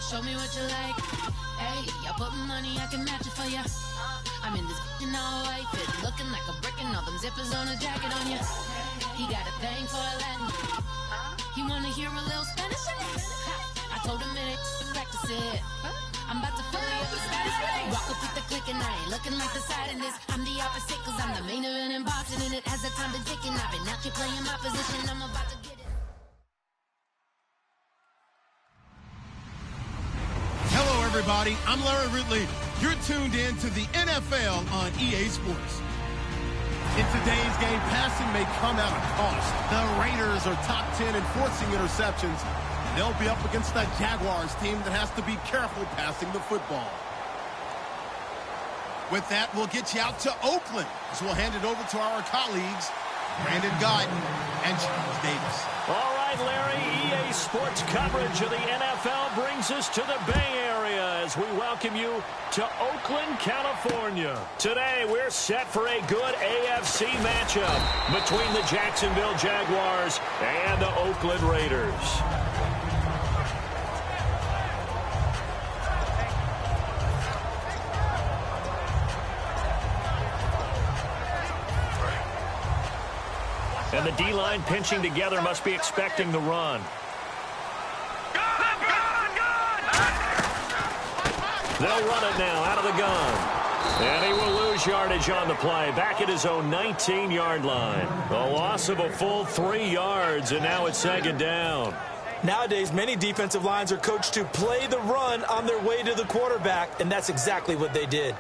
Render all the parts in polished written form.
show me what you like. Hey, I put money, I can match it for ya. I'm in this in all white fit, looking like a brick and all them zippers on a jacket on ya. He got a thing for a Latin. He wanna hear a little Spanish. I told him it ain't to practice it. I'm about to fill you up with status. Rock up with the click and I ain't looking like the side in this. I'm the opposite cause I'm the main event in boxing and it has the time been ticking. I've been out here playing my position, I'm about to get it. Hello everybody, I'm Larry Ridley. You're tuned in to the NFL on EA Sports. In today's game, passing may come at a cost. The Raiders are top 10 in forcing interceptions. They'll be up against the Jaguars team that has to be careful passing the football. With that, we'll get you out to Oakland as we'll hand it over to our colleagues, Brandon Guyton and James Davis. All right, Larry, EA Sports coverage of the NFL brings us to the Bay Area as we welcome you to Oakland, California. Today, we're set for a good AFC matchup between the Jacksonville Jaguars and the Oakland Raiders. And the D-line pinching together must be expecting the run. They'll run it now out of the gun. And he will lose yardage on the play. Back at his own 19-yard line. A loss of a full 3 yards, and now it's second down. Nowadays, many defensive lines are coached to play the run on their way to the quarterback, and that's exactly what they did.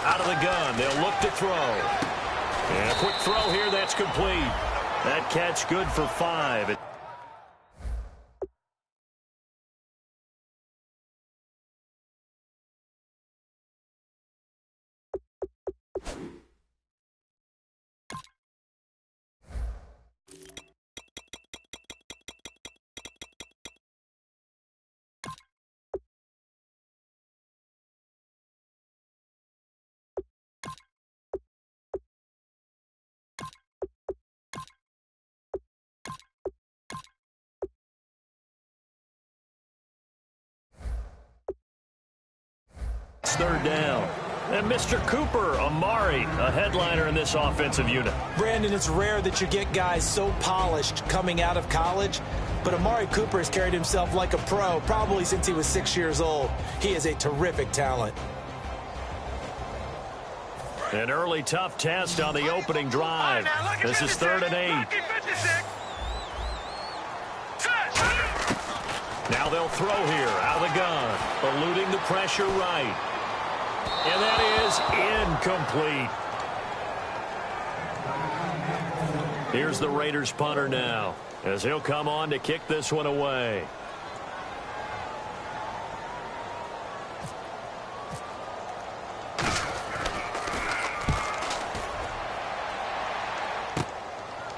Out of the gun, they'll look to throw. And a quick throw here, that's complete. That catch good for 5. Third down. And Mr. Cooper Amari, a headliner in this offensive unit. Brandon, it's rare that you get guys so polished coming out of college, but Amari Cooper has carried himself like a pro probably since he was 6 years old. He is a terrific talent. An early tough test on the opening drive. This is 3rd and 8. Now they'll throw here out of the gun, eluding the pressure right. And that is incomplete. Here's the Raiders punter now, as he'll come on to kick this one away.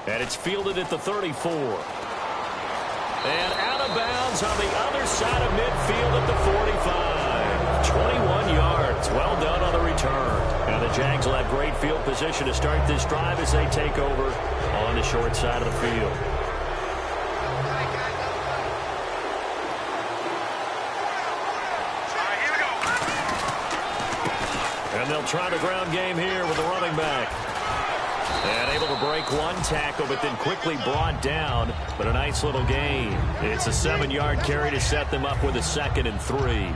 And it's fielded at the 34. And out of bounds on the other side of midfield at the 45. 21 yards. Well done on the return. And the Jags will have great field position to start this drive as they take over on the short side of the field. And they'll try the ground game here with the running back. And able to break one tackle, but then quickly brought down. But a nice little gain. It's a 7-yard carry to set them up with a 2nd and 3.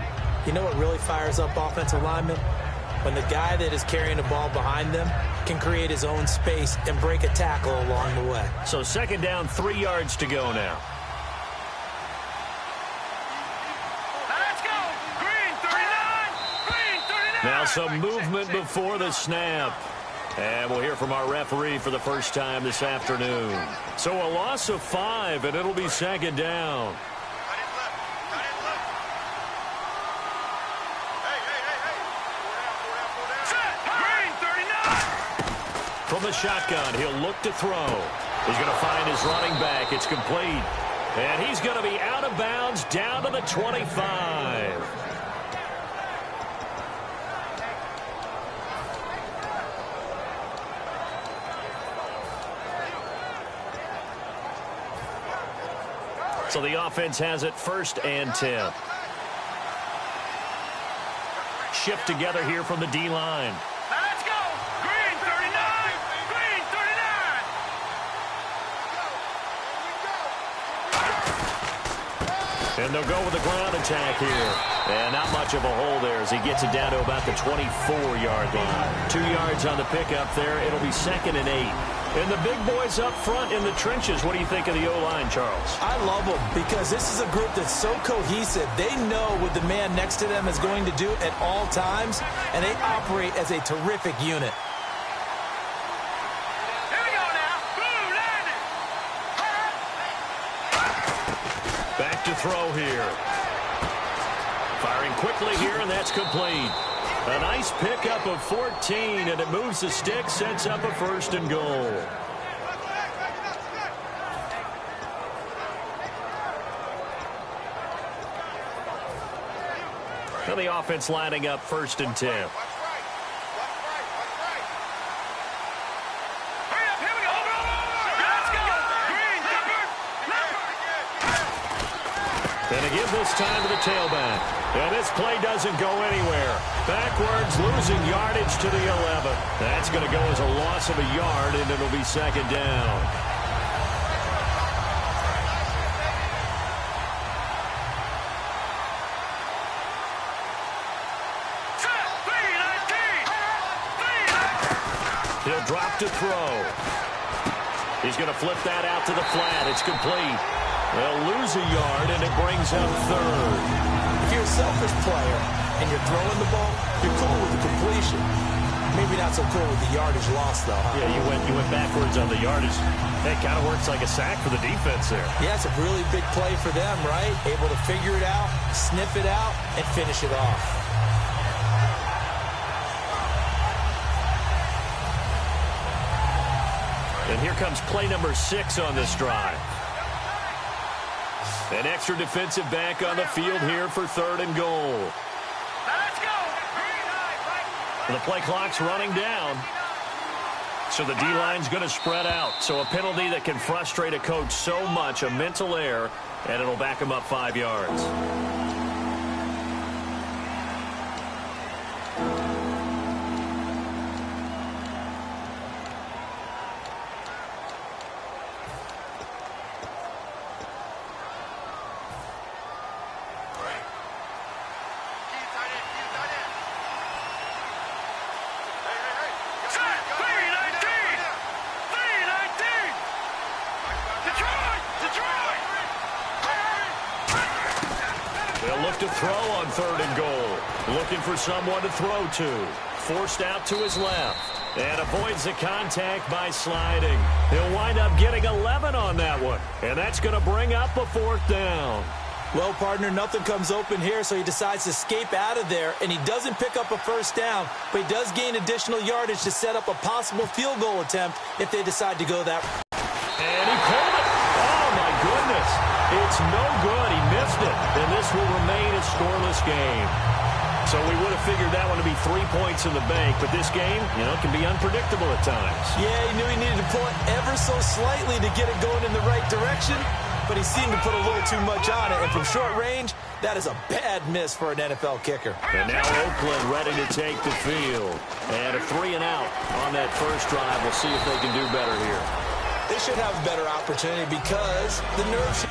You know what really fires up offensive linemen? When the guy that is carrying the ball behind them can create his own space and break a tackle along the way. So 2nd down, 3 yards to go now. Let's go! Green 39! Green 39! Now some movement before the snap. And we'll hear from our referee for the first time this afternoon. So a loss of 5, and it'll be 2nd down. From the shotgun, he'll look to throw. He's going to find his running back. It's complete. And he's going to be out of bounds down to the 25. So the offense has it 1st and 10. Shift together here from the D-line. Now let's go. Green 39. Green 39. And they'll go with the ground attack here. And not much of a hole there as he gets it down to about the 24-yard line. 2 yards on the pickup there. It'll be 2nd and 8. And the big boys up front in the trenches. What do you think of the O-line, Charles? I love them because this is a group that's so cohesive. They know what the man next to them is going to do at all times, and they operate as a terrific unit. Here we go now. Blue landing. Back to throw here. Firing quickly here, and that's complete. A nice pickup of 14, and it moves the stick, sets up a 1st and goal. Now the offense lining up 1st and 10. Hurry up. Here we go. Let's go. Green. And they give this time to the tailback. And this play doesn't go anywhere. Backwards, losing yardage to the 11. That's going to go as a loss of a yard, and it'll be 2nd down. He'll drop to throw. He's going to flip that out to the flat. It's complete. They'll lose a yard, and it brings up 3rd. If you're a selfish player and you're throwing the ball, you're cool with the completion. Maybe not so cool with the yardage loss, though, huh? Yeah, you went backwards on the yardage. That kind of works like a sack for the defense there. Yeah, it's a really big play for them, right? Able to figure it out, sniff it out, and finish it off. And here comes play number 6 on this drive. An extra defensive back on the field here for 3rd and goal. Let's go. The play clock's running down. So the D-line's going to spread out. So a penalty that can frustrate a coach so much, a mental error, and it'll back him up 5 yards. To throw on 3rd and goal. Looking for someone to throw to. Forced out to his left. And avoids the contact by sliding. He'll wind up getting 11 on that one. And that's going to bring up a 4th down. Well, partner, nothing comes open here, so he decides to escape out of there, and he doesn't pick up a 1st down, but he does gain additional yardage to set up a possible field goal attempt if they decide to go that. And he pulled it. Oh, my goodness. It's no good. He missed it, and this will remain a scoreless game. So we would have figured that one to be 3 points in the bank, but this game, can be unpredictable at times. Yeah, he knew he needed to pull it ever so slightly to get it going in the right direction, but he seemed to put a little too much on it, and from short range, that is a bad miss for an NFL kicker. And now Oakland ready to take the field. And a 3 and out on that first drive. We'll see if they can do better here. They should have a better opportunity because the nerves...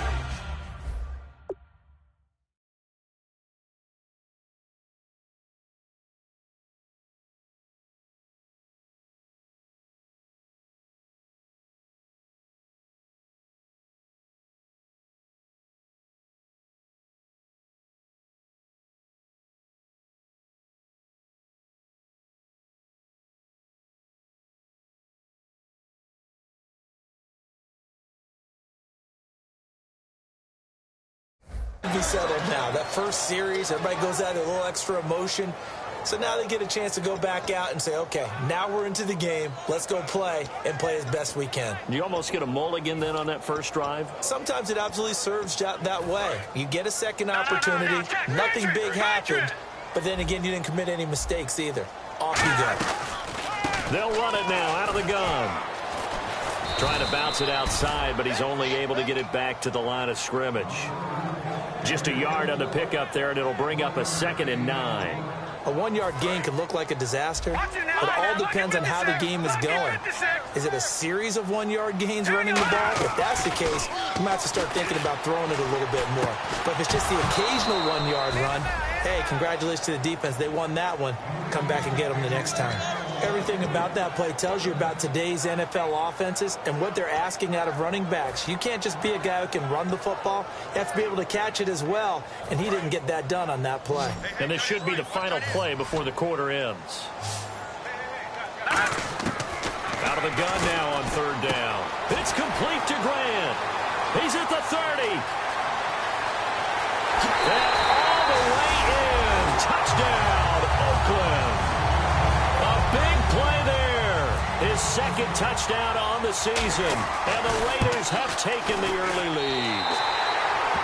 be settled now. That first series, everybody goes out a little extra emotion. So now they get a chance to go back out and say, okay, now we're into the game. Let's go play and play as best we can. You almost get a mulligan then on that first drive? Sometimes it absolutely serves that way. You get a second opportunity. Nothing big happened. But then again, you didn't commit any mistakes either. Off you go. They'll run it now out of the gun. Trying to bounce it outside, but he's only able to get it back to the line of scrimmage. Just a yard on the pickup there, and it'll bring up a 2nd and 9. A 1-yard gain can look like a disaster, but it all depends on how the game is going. Is it a series of 1-yard gains running the ball? If that's the case, you might have to start thinking about throwing it a little bit more. But if it's just the occasional 1-yard run, hey, congratulations to the defense. They won that one. Come back and get them the next time. Everything about that play tells you about today's NFL offenses and what they're asking out of running backs. You can't just be a guy who can run the football. You have to be able to catch it as well, and he didn't get that done on that play. And this should be the final play before the quarter ends. Out of the gun now on 3rd down. It's complete to Grant. He's at the 30. And all the way in. Touchdown, Oakland. A big play there. His 2nd touchdown on the season. And the Raiders have taken the early lead.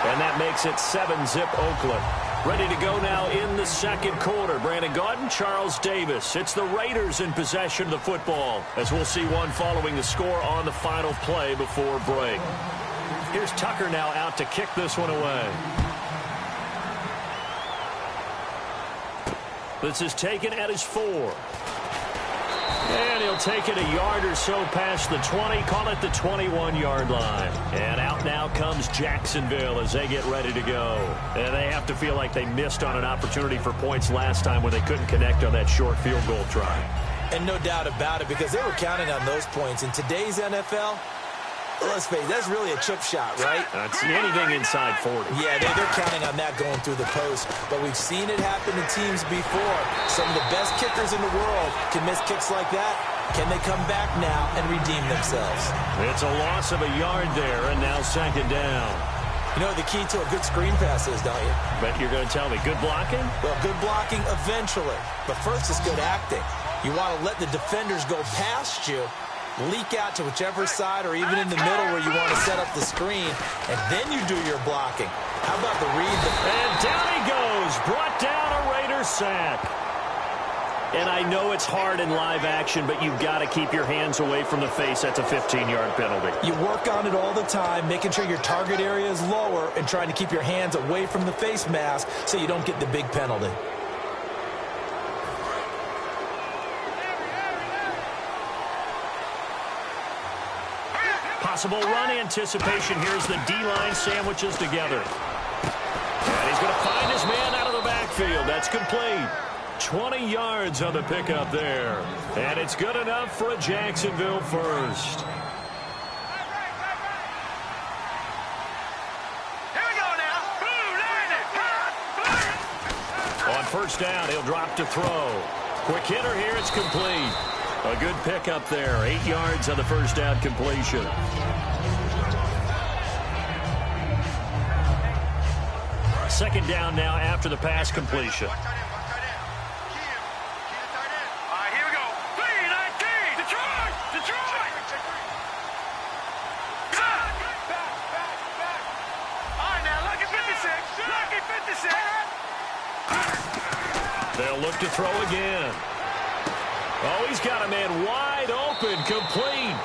And that makes it 7-zip Oakland. Ready to go now in the 2nd quarter. Brandon Gaudin, Charles Davis. It's the Raiders in possession of the football, as we'll see one following the score on the final play before break. Here's Tucker now out to kick this one away. This is taken at his 4. And he'll take it a yard or so past the 20, call it the 21-yard line. And out now comes Jacksonville as they get ready to go. And they have to feel like they missed on an opportunity for points last time when they couldn't connect on that short field goal try. And no doubt about it, because they were counting on those points. In today's NFL, let's face it, that's really a chip shot, right? That's anything inside 40. Yeah, they're counting on that going through the post. But we've seen it happen to teams before. Some of the best kickers in the world can miss kicks like that. Can they come back now and redeem themselves? It's a loss of a yard there, and now 2nd down. You know what the key to a good screen pass is, don't you? But you're going to tell me, good blocking? Well, good blocking eventually. But first is good acting. You want to let the defenders go past you, leak out to whichever side or even in the middle where you want to set up the screen, and then you do your blocking. How about the read? And down he goes. Brought down a Raiders sack. And I know it's hard in live action, but you've got to keep your hands away from the face. That's a 15-yard penalty. You work on it all the time, making sure your target area is lower and trying to keep your hands away from the face mask so you don't get the big penalty. Possible run anticipation. Here's the D-line sandwiches together. And he's going to find his man out of the backfield. That's complete. 20 yards on the pickup there. And it's good enough for a Jacksonville first. Here we go now. On 1st down, he'll drop to throw. Quick hitter here. It's complete. A good pickup there. 8 yards on the 1st down completion. Second down now after the pass completion. All right, here we go. 3-19. Detroit. Detroit. Back. All right, now lucky 56. Lucky 56. They'll look to throw again. Oh, he's got a man wide open, complete.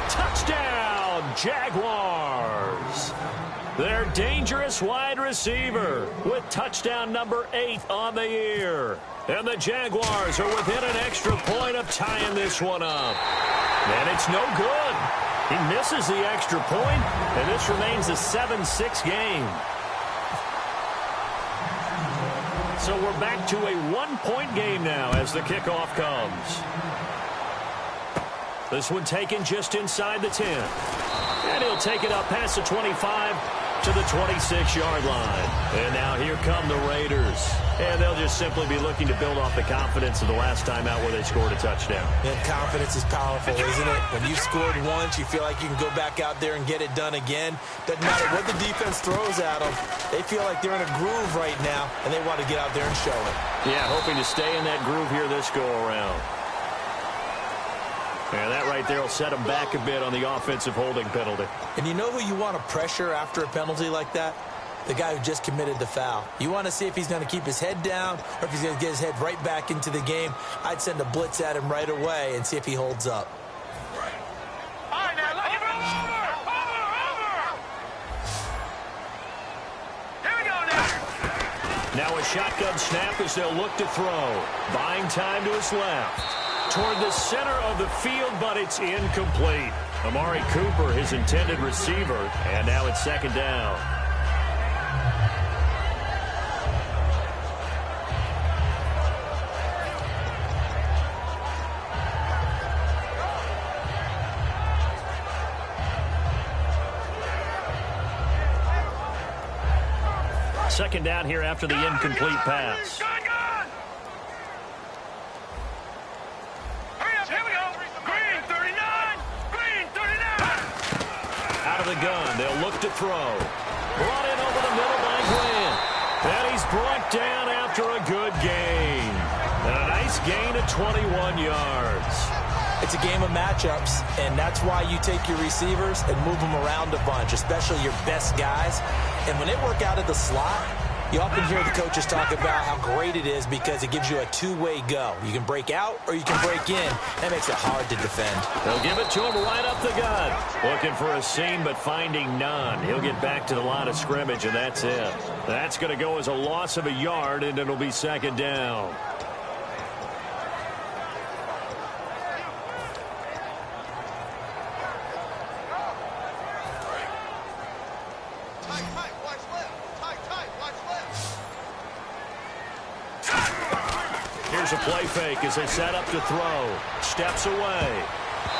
Touchdown, Jaguars. Their dangerous wide receiver with touchdown number 8 on the year. And the Jaguars are within an extra point of tying this one up. And it's no good. He misses the extra point, and this remains a 7-6 game. So we're back to a 1-point game now as the kickoff comes. This one taken just inside the 10. And he'll take it up past the 25 to the 26-yard line. And now here come the Raiders. And they'll just simply be looking to build off the confidence of the last time out where they scored a touchdown. And confidence is powerful, isn't it? When you scored once, you feel like you can go back out there and get it done again. Doesn't matter what the defense throws at them. They feel like they're in a groove right now, and they want to get out there and show it. Yeah, hoping to stay in that groove here this go-around. And that right there will set them back a bit on the offensive holding penalty. And you know who you want to pressure after a penalty like that? The guy who just committed the foul. You want to see if he's going to keep his head down or if he's going to get his head right back into the game. I'd send a blitz at him right away and see if he holds up. All right, now, look at Now a shotgun snap as they'll look to throw. Buying time to his left. Toward the center of the field, but it's incomplete. Amari Cooper, his intended receiver, and now it's second down. Second down here after the incomplete pass. Out of the gun, they'll look to throw. Brought in over the middle by Glenn. And he's brought down after a good gain. And a nice gain of 21 yards. It's a game of matchups, and that's why you take your receivers and move them around a bunch, especially your best guys. And when they work out of the slot, you often hear the coaches talk about how great it is because it gives you a two-way go. You can break out or you can break in. That makes it hard to defend. They'll give it to him right up the gut. Looking for a seam, but finding none. He'll get back to the line of scrimmage, and that's it. That's going to go as a loss of a yard, and it'll be second down. Here's a play fake as they set up to throw. Steps away.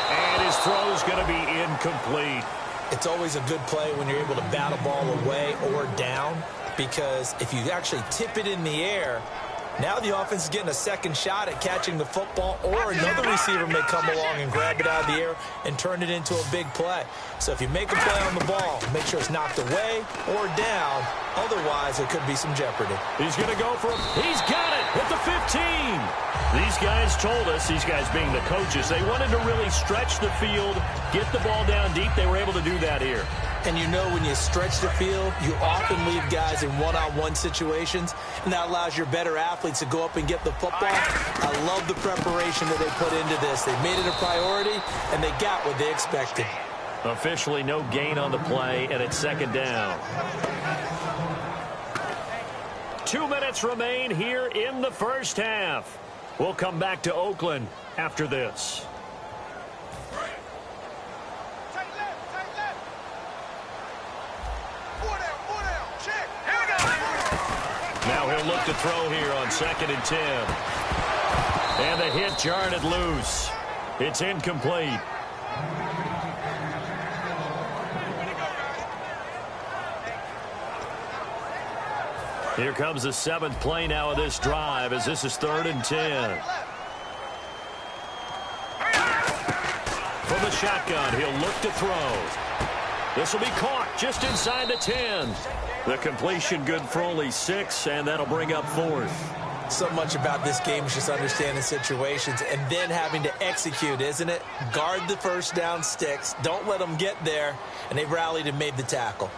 And his throw's going to be incomplete. It's always a good play when you're able to bat a ball away or down, because if you actually tip it in the air, now the offense is getting a second shot at catching the football, or another receiver may come along and grab it out of the air and turn it into a big play. So if you make a play on the ball, make sure it's knocked away or down. Otherwise, there could be some jeopardy. He's going to go for it. He's got it at the 15. These guys told us, these guys being the coaches, they wanted to really stretch the field, get the ball down deep. They were able to do that here. And you know when you stretch the field, you often leave guys in one-on-one situations, and that allows your better athletes to go up and get the football. I love the preparation that they put into this. They made it a priority, and they got what they expected. Officially no gain on the play, and it's second down. 2 minutes remain here in the first half. We'll come back to Oakland after this. Now he'll look to throw here on 2nd and 10. And the hit jarred it loose. It's incomplete. Here comes the 7th play now of this drive as this is 3rd and 10. From the shotgun, he'll look to throw. This will be caught just inside the 10. The completion good for only 6, and that'll bring up 4th. So much about this game is just understanding situations and then having to execute, isn't it? Guard the first down sticks. Don't let them get there. And they rallied and made the tackle.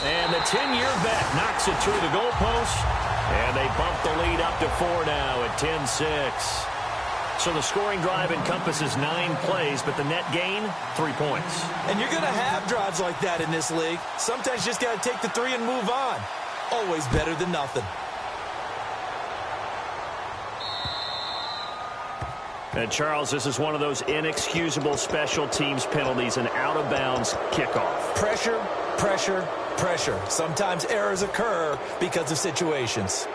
And the 10-year vet knocks it through the goalpost. And they bump the lead up to 4 now at 10-6. So the scoring drive encompasses 9 plays, but the net gain, 3 points. And you're going to have drives like that in this league. Sometimes you just got to take the 3 and move on. Always better than nothing. And, Charles, this is one of those inexcusable special teams penalties, an out-of-bounds kickoff. Pressure, pressure, pressure. Sometimes errors occur because of situations.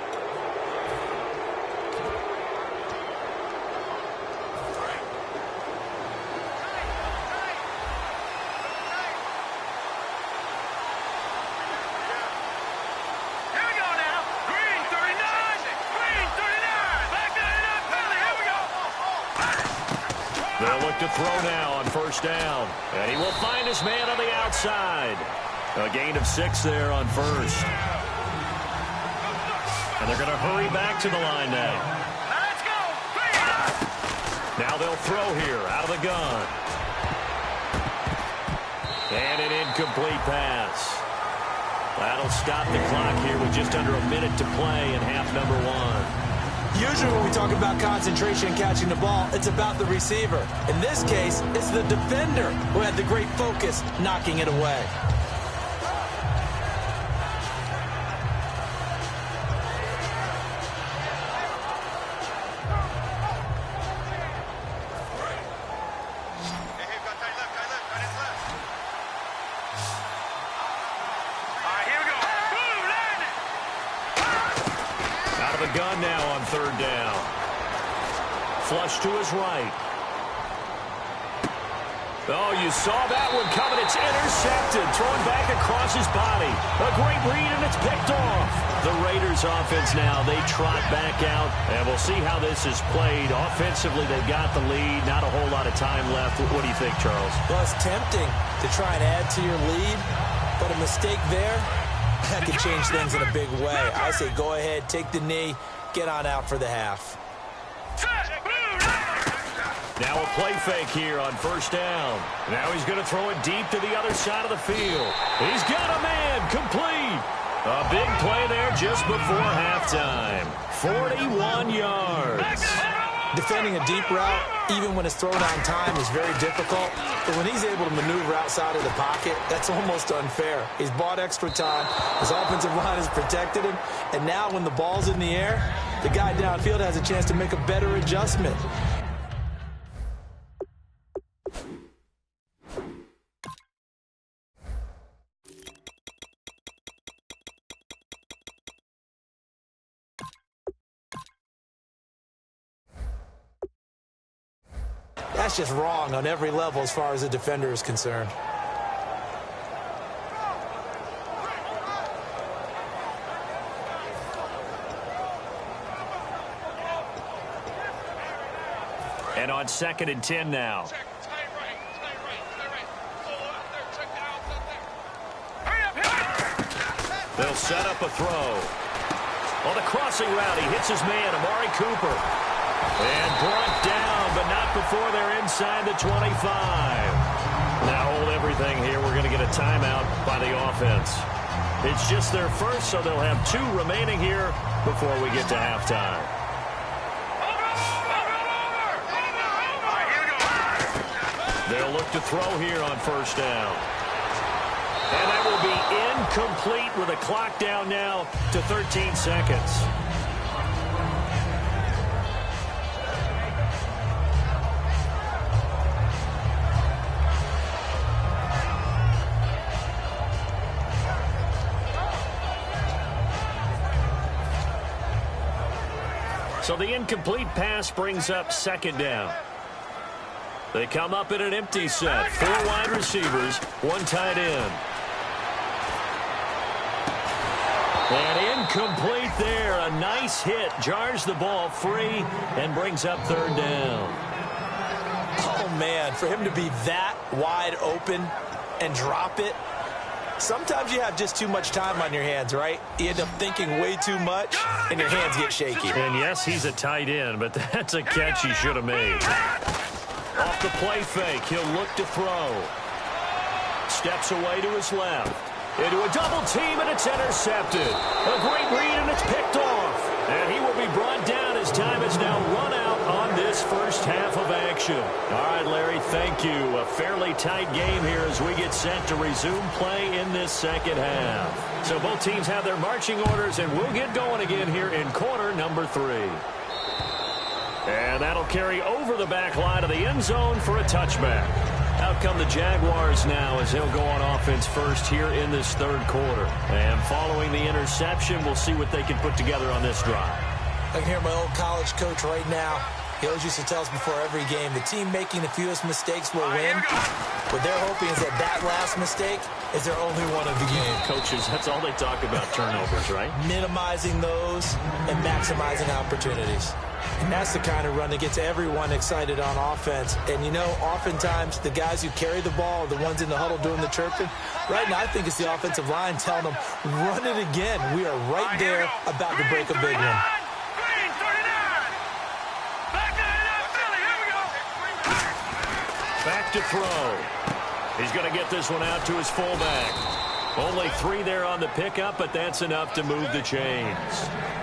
They'll look to throw now on 1st down. And he will find his man on the outside. A gain of 6 there on 1st. And they're going to hurry back to the line now. Let's go. Now they'll throw here out of the gun. And an incomplete pass. That'll stop the clock here with just under a minute to play in half number one. Usually when we talk about concentration and catching the ball, it's about the receiver. In this case, it's the defender who had the great focus knocking it away. Gun now on third down. Flush to his right. Oh, you saw that one coming. It's intercepted. Thrown back across his body. A great read, and it's picked off. The Raiders offense now, they trot back out, and we'll see how this is played. Offensively, they've got the lead. Not a whole lot of time left. What do you think, Charles? Well, it's tempting to try and add to your lead, but a mistake there, that could change things in a big way. I say go ahead, take the knee, get on out for the half. Now a play fake here on first down. Now he's going to throw it deep to the other side of the field. He's got a man, complete. A big play there just before halftime. 41 yards. Defending a deep route, even when it's thrown on time, is very difficult. But when he's able to maneuver outside of the pocket, that's almost unfair. He's bought extra time. His offensive line has protected him. And now when the ball's in the air, the guy downfield has a chance to make a better adjustment. That's just wrong on every level as far as the defender is concerned. And on 2nd and 10 now. They'll set up a throw. On the crossing route, he hits his man, Amari Cooper. And brought down, but not before they're inside the 25. Now hold everything here. We're going to get a timeout by the offense. It's just their first, so they'll have 2 remaining here before we get to halftime. They'll look to throw here on first down. And that will be incomplete with a clock down now to 13 seconds. So the incomplete pass brings up 2nd down. They come up in an empty set. 4 wide receivers, 1 tight end. And incomplete there. A nice hit. Jars the ball free and brings up 3rd down. Oh, man, for him to be that wide open and drop it. Sometimes you have just too much time on your hands, right? You end up thinking way too much, and your hands get shaky. And yes, he's a tight end, but that's a catch he should have made. Off the play fake, he'll look to throw. Steps away to his left. Into a double team, and it's intercepted. A great read, and it's picked off. And he will be brought down as time is now run out on this first half of action. All right, Larry, thank you. A fairly tight game here as we get set to resume play in this second half. So both teams have their marching orders, and we'll get going again here in quarter number 3. And that'll carry over the back line of the end zone for a touchback. Out come the Jaguars now as they'll go on offense first here in this 3rd quarter. And following the interception, we'll see what they can put together on this drive. I can hear my old college coach right now. He always used to tell us before every game, the team making the fewest mistakes will win. What they're hoping is that last mistake is their only one of the game. Coaches, that's all they talk about, turnovers, right? Minimizing those and maximizing opportunities. And that's the kind of run that gets everyone excited on offense. And, you know, oftentimes the guys who carry the ball are the ones in the huddle doing the chirping. Right now, I think it's the offensive line telling them, run it again. We are right there about to break a big one. Back to throw. He's going to get this one out to his fullback. Only 3 there on the pickup, but that's enough to move the chains.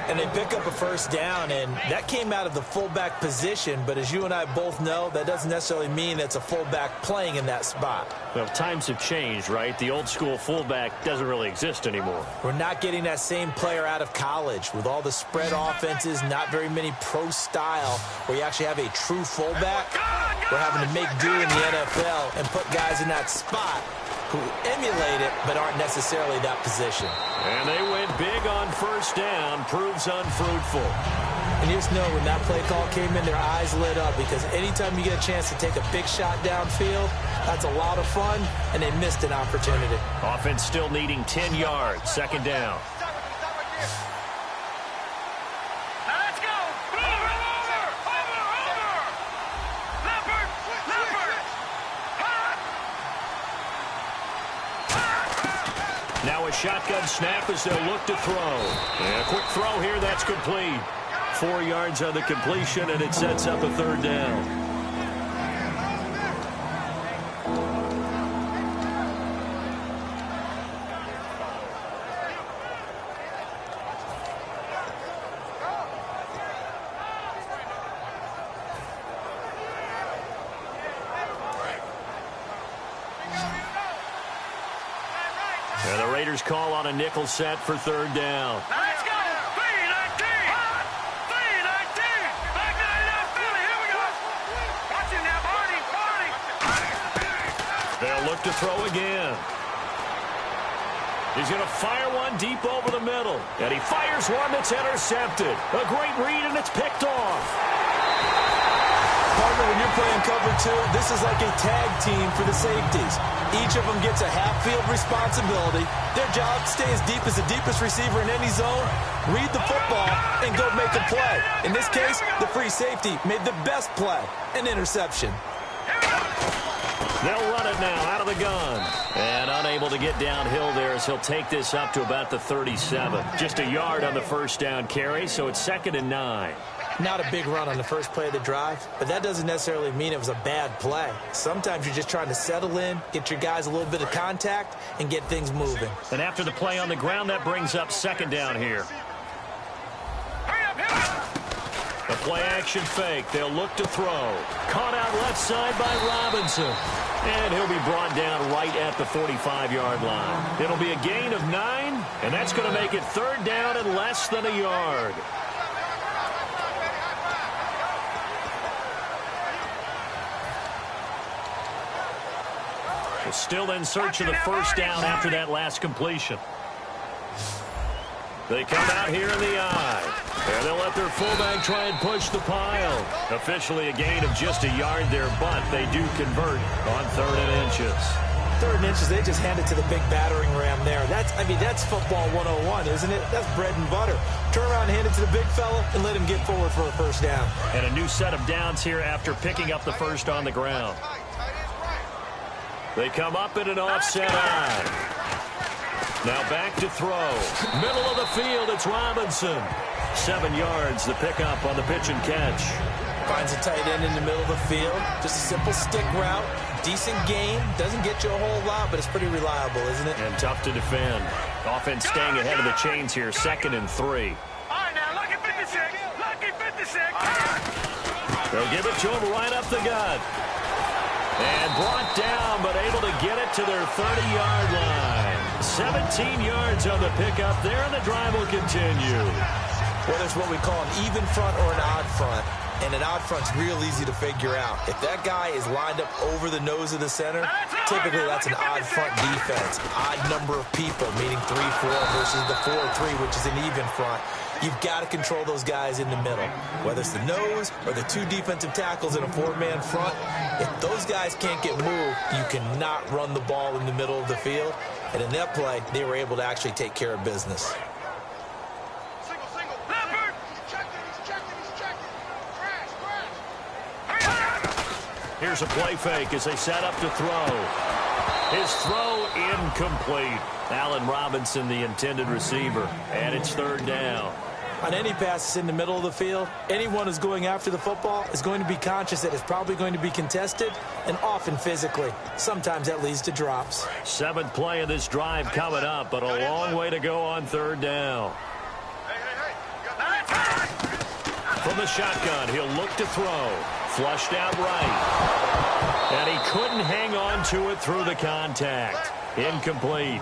And they pick up a first down, and that came out of the fullback position. But as you and I both know, that doesn't necessarily mean it's a fullback playing in that spot. Well, times have changed, right? The old school fullback doesn't really exist anymore. We're not getting that same player out of college. With all the spread offenses, not very many pro style, where you actually have a true fullback. We're having to make do in the NFL and put guys in that spot who emulate it but aren't necessarily that position. And they went big on first down, proves unfruitful. And you just know when that play call came in, their eyes lit up, because anytime you get a chance to take a big shot downfield, that's a lot of fun, and they missed an opportunity. Offense still needing 10 yards, second down. Now a shotgun snap as they'll look to throw. And a quick throw here, that's complete. 4 yards on the completion, and it sets up a third down. And the Raiders call on a nickel set for third down. Let's go! 3-19! 3-19! Back to the left, Philly. Here we go! Watch him now, Barney! They'll look to throw again. He's going to fire one deep over the middle. And he fires one that's intercepted. A great read, and it's picked off. Partner, when you're playing cover 2, this is like a tag team for the safeties. Each of them gets a half-field responsibility. Their job, stay as deep as the deepest receiver in any zone, read the football, and go make a play. In this case, the free safety made the best play, an interception. They'll run it now out of the gun. And unable to get downhill there as he'll take this up to about the 37. Just a yard on the first down carry, so it's 2nd and 9. Not a big run on the first play of the drive, but that doesn't necessarily mean it was a bad play. Sometimes you're just trying to settle in, get your guys a little bit of contact, and get things moving. And after the play on the ground, that brings up 2nd down here. A play-action fake. They'll look to throw. Caught out left side by Robinson. And he'll be brought down right at the 45-yard line. It'll be a gain of 9, and that's going to make it third down and less than a yard. Still in search of the first down after that last completion. They come out here in the eye. And they'll let their fullback try and push the pile. Officially a gain of just a yard there, but they do convert on 3rd and inches. 3rd and inches, they just hand it to the big battering ram there. That's football 101, isn't it? That's bread and butter. Turn around and hand it to the big fella and let him get forward for a first down. And a new set of downs here after picking up the first on the ground. They come up in an offset eye. Now back to throw. Middle of the field, it's Robinson. 7 yards, the pickup on the pitch and catch. Finds a tight end in the middle of the field. Just a simple stick route. Decent gain. Doesn't get you a whole lot, but it's pretty reliable, isn't it? And tough to defend. Offense staying ahead of the chains here, 2nd and 3. All right, now, lucky 56. Lucky 56. They'll give it to him right up the gut. And brought down, but able to get it to their 30-yard line. 17 yards on the pickup there, and the drive will continue. Whether it's what we call an even front or an odd front, and an odd front's real easy to figure out. If that guy is lined up over the nose of the center, typically that's an odd front defense. Odd number of people, meaning 3-4 versus the 4-3, which is an even front. You've got to control those guys in the middle. Whether it's the nose or the 2 defensive tackles in a 4-man front, if those guys can't get moved, you cannot run the ball in the middle of the field. And in that play, they were able to actually take care of business. Here's a play fake as they set up to throw. His throw incomplete. Allen Robinson, the intended receiver. And it's 3rd down. On any passes in the middle of the field, anyone who's going after the football is going to be conscious that it's probably going to be contested and often physically. Sometimes that leads to drops. 7th play of this drive coming up, but a long way to go on 3rd down. From the shotgun, he'll look to throw. Flushed out right. And he couldn't hang on to it through the contact. Incomplete.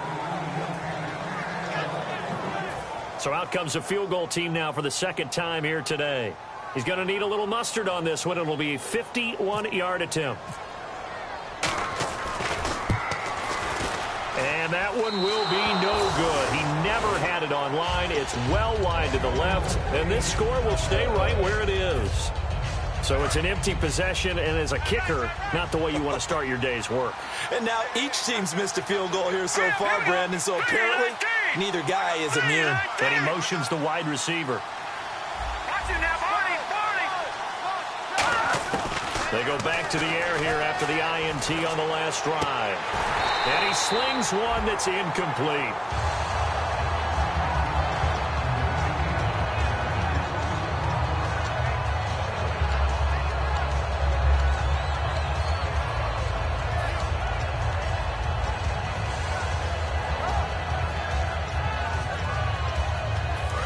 So out comes a field goal team now for the 2nd time here today. He's going to need a little mustard on this one. It'll be a 51-yard attempt. And that one will be no good. He never had it on line. It's well wide to the left, and this score will stay right where it is. So it's an empty possession, and as a kicker, not the way you want to start your day's work. And now each team's missed a field goal here so far, Brandon, so apparently neither guy is immune. And he motions the wide receiver. They go back to the air here after the INT on the last drive. And he slings one that's incomplete.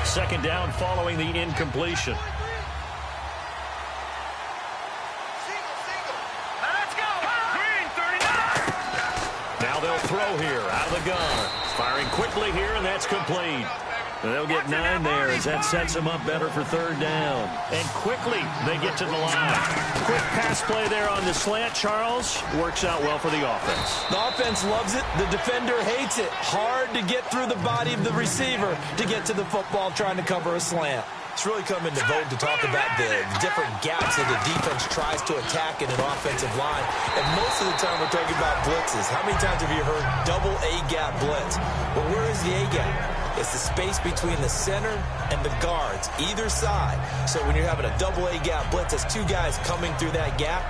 Second down following the incompletion. Now they'll throw here out of the gun. Firing quickly here, and that's complete. And they'll get 9 there as that sets them up better for 3rd down. And quickly they get to the line. Quick pass play there on the slant, Charles. Works out well for the offense. The offense loves it. The defender hates it. Hard to get through the body of the receiver to get to the football trying to cover a slant. It's really come into vogue to talk about the different gaps that the defense tries to attack in an offensive line. And most of the time we're talking about blitzes. How many times have you heard double A-gap blitz? Well, where is the A-gap? It's the space between the center and the guards, either side. So when you're having a double A-gap blitz, that's 2 guys coming through that gap.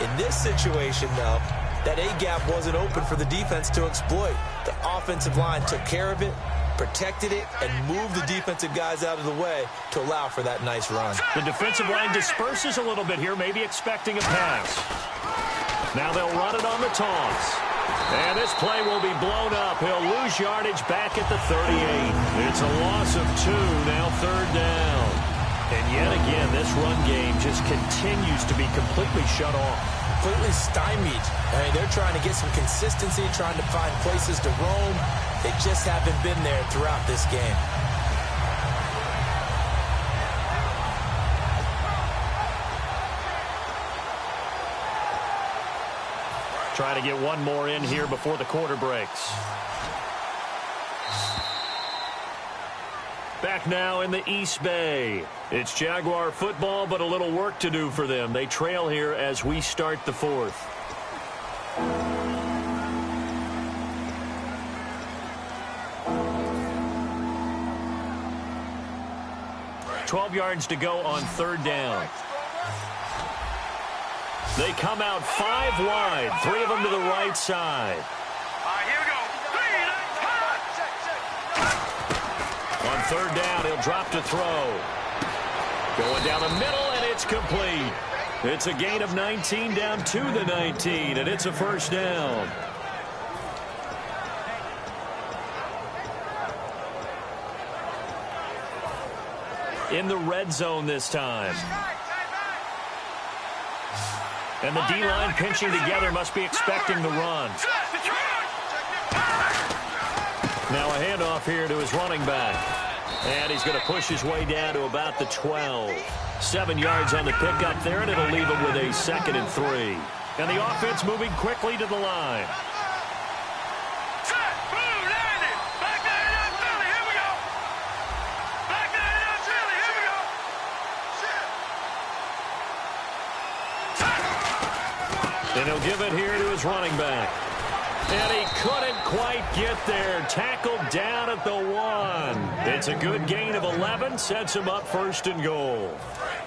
In this situation, though, that A-gap wasn't open for the defense to exploit. The offensive line took care of it, protected it, and moved the defensive guys out of the way to allow for that nice run. The defensive line disperses a little bit here, maybe expecting a pass. Now they'll run it on the toss. And this play will be blown up. He'll lose yardage back at the 38. It's a loss of 2, now 3rd down. And yet again, this run game just continues to be completely shut off. Completely stymied. I mean, they're trying to get some consistency, trying to find places to roam. They just haven't been there throughout this game. Try to get one more in here before the quarter breaks. Back now in the East Bay. It's Jaguar football, but a little work to do for them. They trail here as we start the 4th. $12 yards to go on 3rd down. They come out 5 wide, 3 of them to the right side. All right, here we go. On 3rd down, he'll drop to throw. Going down the middle, and it's complete. It's a gain of 19 down to the 19, and it's a 1st down. In the red zone this time. And the D-line pinching together must be expecting the run. Now a handoff here to his running back. And he's going to push his way down to about the 12. 7 yards on the pickup there, and it'll leave him with a 2nd and 3. And the offense moving quickly to the line. And he'll give it here to his running back. And he couldn't quite get there. Tackled down at the 1. It's a good gain of 11. Sets him up 1st and goal.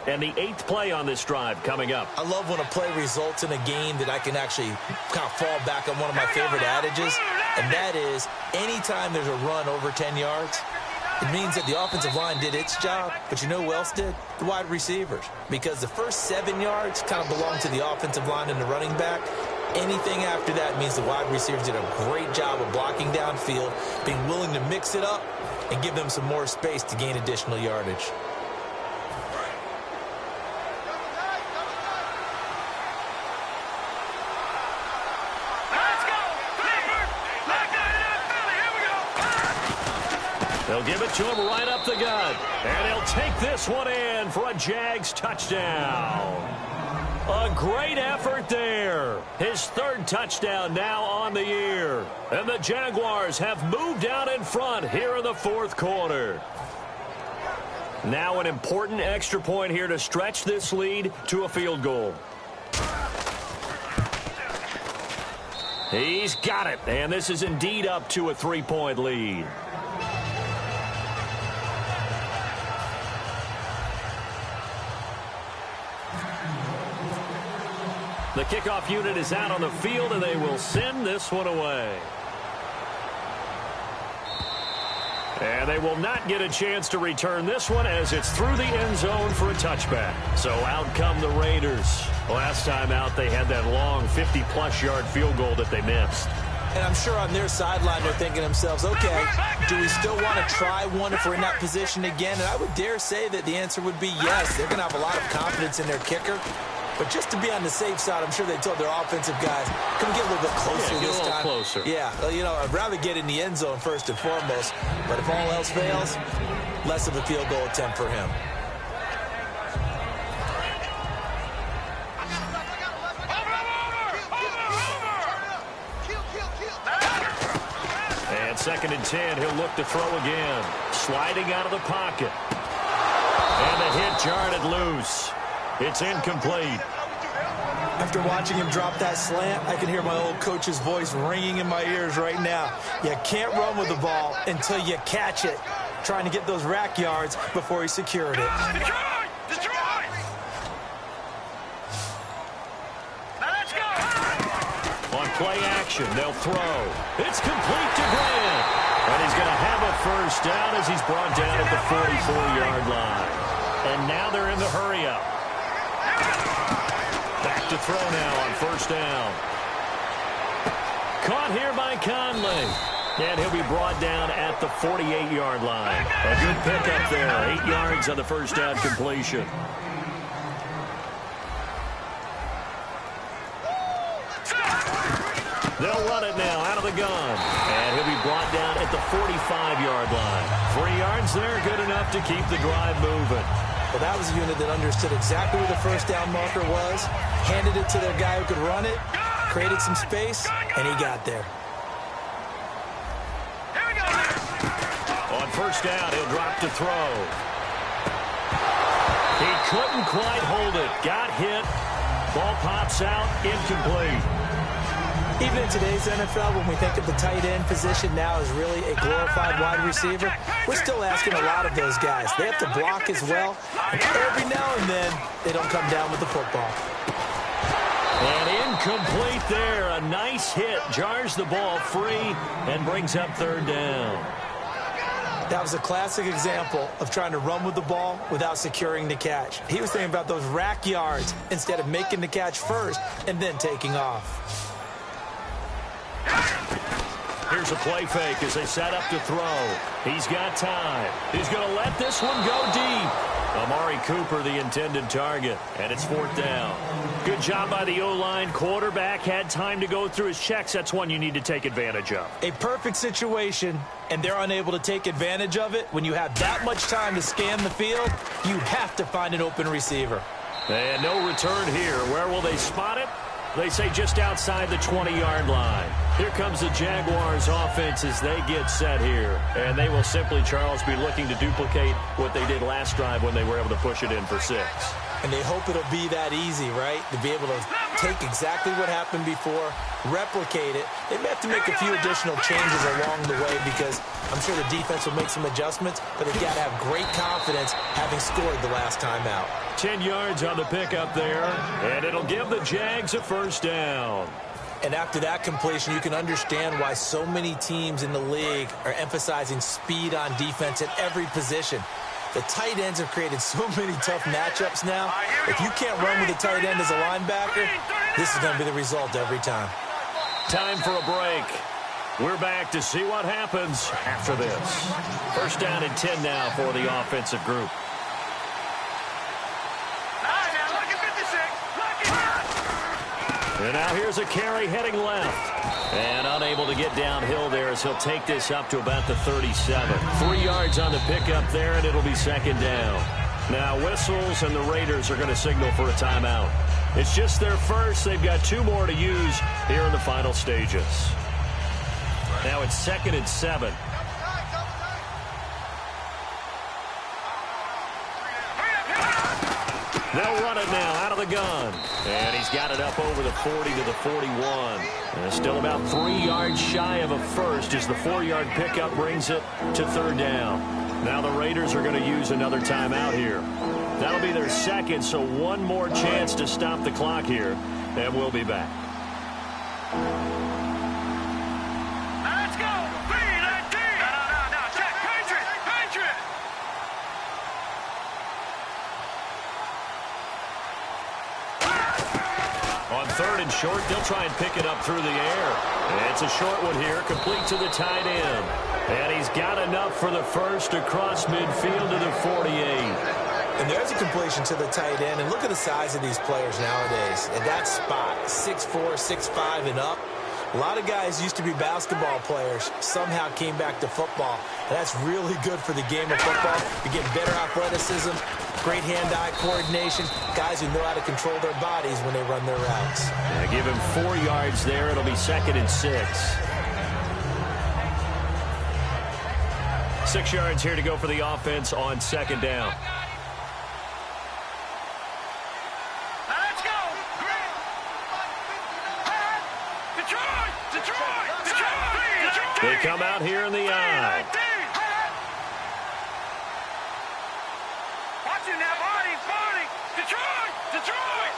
And the 8th play on this drive coming up. I love when a play results in a game that I can actually kind of fall back on one of my favorite adages. And that is, anytime there's a run over 10 yards, It means that the offensive line did its job, but you know who else did? The wide receivers. Because the first 7 yards kind of belong to the offensive line and the running back. Anything after that means the wide receivers did a great job of blocking downfield, being willing to mix it up, and give them some more space to gain additional yardage. They'll give it to him right up the gut. And he'll take this one in for a Jags touchdown. A great effort there. His third touchdown now on the year. And the Jaguars have moved out in front here in the fourth quarter. Now an important extra point here to stretch this lead to a field goal. He's got it. And this is indeed up to a 3-point lead. The kickoff unit is out on the field, and they will send this one away. And they will not get a chance to return this one as it's through the end zone for a touchback. So out come the Raiders. Last time out, they had that long 50-plus yard field goal that they missed. And I'm sure on their sideline they're thinking to themselves, okay, do we still want to try one if we're in that position again? And I would dare say that the answer would be yes. They're going to have a lot of confidence in their kicker. But just to be on the safe side, I'm sure they told their offensive guys, can we get a little bit closer this time? Closer. Yeah, well, you know, I'd rather get in the end zone first and foremost. But if all else fails, less of a field goal attempt for him. And 2nd and 10, he'll look to throw again. Sliding out of the pocket. And the hit jarred it loose. It's incomplete. After watching him drop that slant, I can hear my old coach's voice ringing in my ears right now. You can't run with the ball until you catch it. Trying to get those rack yards before he secured it. Detroit! Now let's go! On play action, they'll throw. It's complete to Grant. And he's going to have a first down as he's brought down at the 44-yard line. And now they're in the hurry-up. Back to throw now on first down. Caught here by Conley. And he'll be brought down at the 48-yard line. A good pickup there. 8 yards on the first down completion. They'll run it now out of the gun. And he'll be brought down at the 45-yard line. 3 yards there, good enough to keep the drive moving. Well, that was a unit that understood exactly where the first down marker was, handed it to their guy who could run it, created some space, and he got there. On first down, he'll drop to throw. He couldn't quite hold it. Got hit. Ball pops out, incomplete. Even in today's NFL, when we think of the tight end position now as really a glorified wide receiver, we're still asking a lot of those guys. They have to block as well, and every now and then they don't come down with the football. And incomplete there. A nice hit. Jars the ball free and brings up 3rd down. That was a classic example of trying to run with the ball without securing the catch. He was thinking about those rack yards instead of making the catch first and then taking off. Here's a play fake as they set up to throw. He's got time. He's going to let this one go deep. Amari Cooper, the intended target, and it's 4th down. Good job by the O-line. Quarterback had time to go through his checks. That's one you need to take advantage of. A perfect situation, and they're unable to take advantage of it. When you have that much time to scan the field, you have to find an open receiver. And no return here. Where will they spot it? They say just outside the 20-yard line. Here comes the Jaguars offense as they get set here. And they will simply, Charles, be looking to duplicate what they did last drive when they were able to push it in for 6. And they hope it'll be that easy, right? To be able to take exactly what happened before, replicate it. They may have to make a few additional changes along the way because I'm sure the defense will make some adjustments, but they've got to have great confidence having scored the last time out. 10 yards on the pickup there, and it'll give the Jags a first down. And after that completion, you can understand why so many teams in the league are emphasizing speed on defense at every position. The tight ends have created so many tough matchups now. If you can't run with a tight end as a linebacker, this is going to be the result every time. Time for a break. We're back to see what happens after this. First down and 10 now for the offensive group. And now here's a carry heading left. And unable to get downhill there as he'll take this up to about the 37. 3 yards on the pickup there, and it'll be second down. Now whistles, and the Raiders are going to signal for a timeout. It's just their first. They've got 2 more to use here in the final stages. Now it's 2nd and 7. They'll run it now out of the gun. And he's got it up over the 40 to the 41. And still about 3 yards shy of a first as the 4-yard pickup brings it to 3rd down. Now the Raiders are going to use another timeout here. That'll be their second, so one more chance to stop the clock here. And we'll be back. Let's go. No. Check. Patriot. On 3rd and short, they'll try and pick it up through the air. And it's a short one here, complete to the tight end. And he's got enough for the first across midfield to the 48. And there's a completion to the tight end. And look at the size of these players nowadays. At that spot, 6'4", 6'5", and up. A lot of guys used to be basketball players, somehow came back to football. And that's really good for the game of football. You get better athleticism, great hand-eye coordination, guys who know how to control their bodies when they run their routes. Yeah, give him 4 yards there. It'll be 2nd and 6. 6 yards here to go for the offense on 2nd down. Let's go. Detroit. They come out here in the eye. Watching that body. Detroit.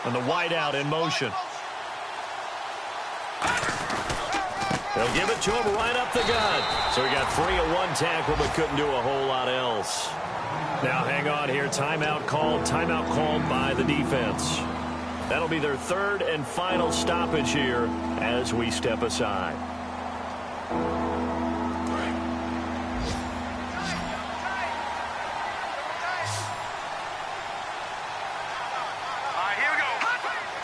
And the wideout in motion. They'll give it to him right up the gut. So he got 3 at 1 tackle, but couldn't do a whole lot else. Now hang on here. Timeout called by the defense. That'll be their 3rd and final stoppage here as we step aside.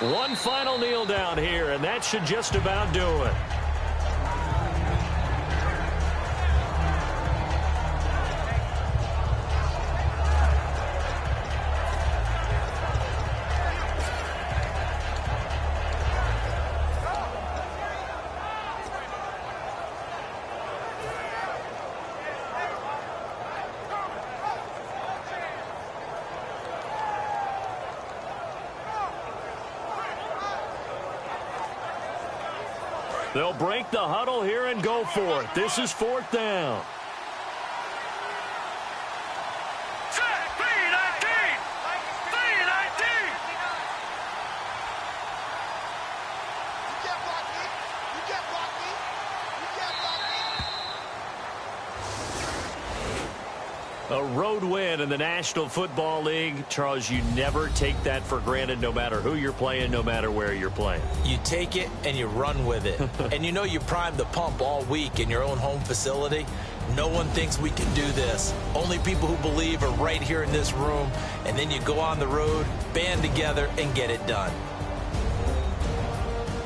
One final kneel down here, and that should just about do it. They'll break the huddle here and go for it. This is 4th down. A road win in the National Football League. Charles, you never take that for granted no matter who you're playing, no matter where you're playing. You take it and you run with it. And you know you primed the pump all week in your own home facility. No one thinks we can do this. Only people who believe are right here in this room. And then you go on the road, band together, and get it done.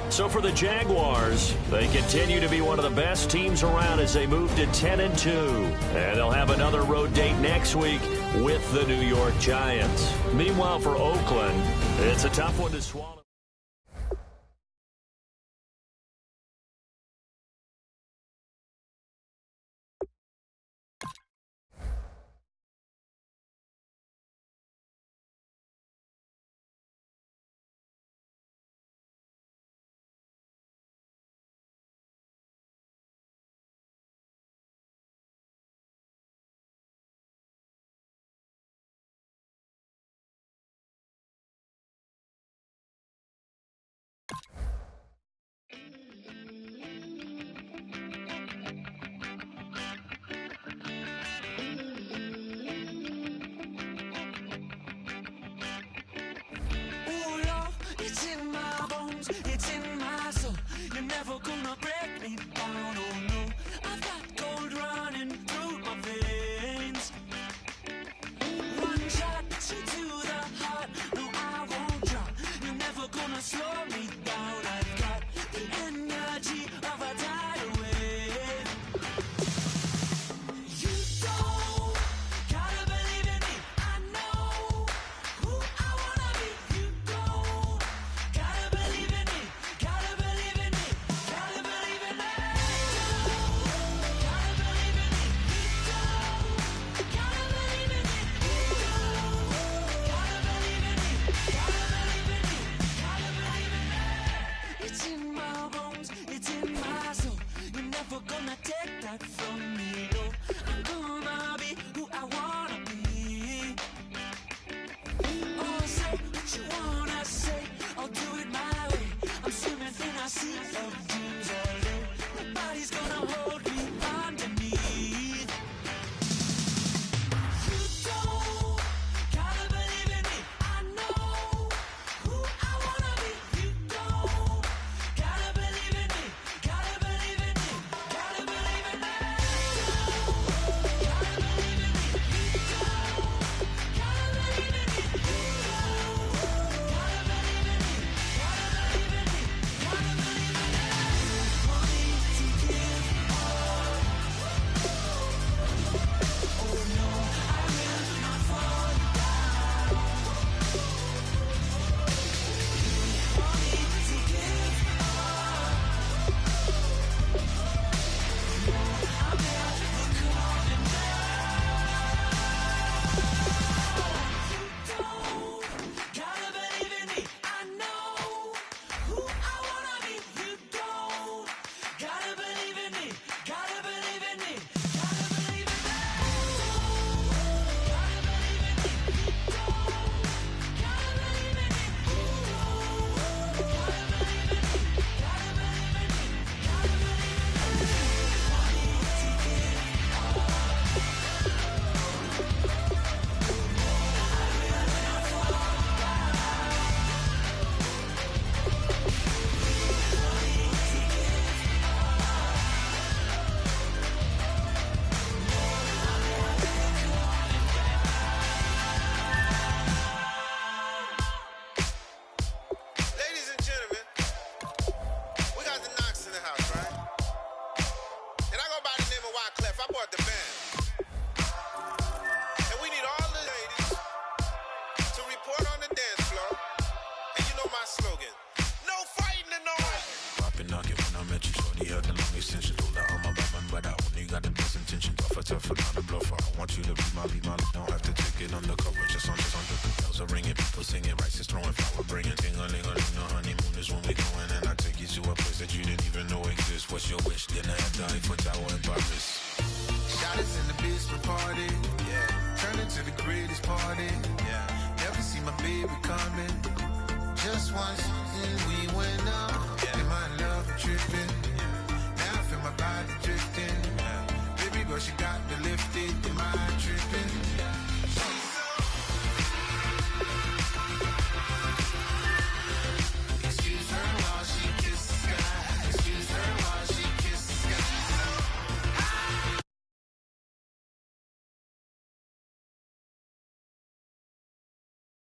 So for the Jaguars, they continue to be one of the best teams around as they move to 10-2. And they'll have another road date next week with the New York Giants. Meanwhile, for Oakland, it's a tough one to swallow. bones, it's in my soul. You're never gonna break me down, oh no. I've got gold running through my veins. One shot, straight to the heart. No, I won't drop. You're never gonna slow me down. I've got the energy of a tidal wave. You don't gotta believe in me. I know who I wanna be. You don't gotta believe in me. Gotta believe in me. Gotta believe in me. Gotta believe in me. You don't gotta believe in me. You don't gotta believe in me. Gotta believe in me. Gotta believe in me. It's in my bones. It's in my soul. You're never gonna take that from me. No, I'm gonna be who I wanna be. Oh, say what you wanna say. I'll do it my way. I'm swimming in a sea of dreams all day. Nobody's gonna hold me underneath. You don't gotta believe in me. I know who I wanna be. You don't gotta believe in me. Gotta believe in me. Gotta believe in me. Gotta believe in me. You don't gotta believe in me. You don't gotta believe in me. Gotta believe in me. Gotta believe in me. Money to give up. Oh no, I will not fall down. Money to give up. No, I'm never coming back. You don't gotta believe in me. I know who I wanna be. You don't gotta believe in me. Gotta believe in me. Gotta believe in me. Gotta believe in me. You don't gotta believe in me. You don't gotta believe in me. Gotta believe in me. Gotta believe in me. Money to give up. I will not fall down. Money to give Ladies and gentlemen, we got the Knox in the house, right? And I go by the name of Wyclef. I bought the band. And we need all the ladies to report on the dance floor. And you know my slogan, no fighting in no way. Poppin' knockin' when I met you, shorty had the long extension. Told her I'm a Batman, but I only got the best intention. Tougher, not a bluffer. I want you to be my, don't have to take it undercover. Just on the bells are ringing, people singing, rice is throwing, flower bringing. Ting-a-ling-a-ling, the honeymoon is when we going. And I take you to a place that you didn't even know exists. What's your wish? Then I have to Eiffel Tower in Paris. Shot us in the basement party, yeah. Turn into the greatest party, yeah. Never see my baby coming. Just once, and we went up.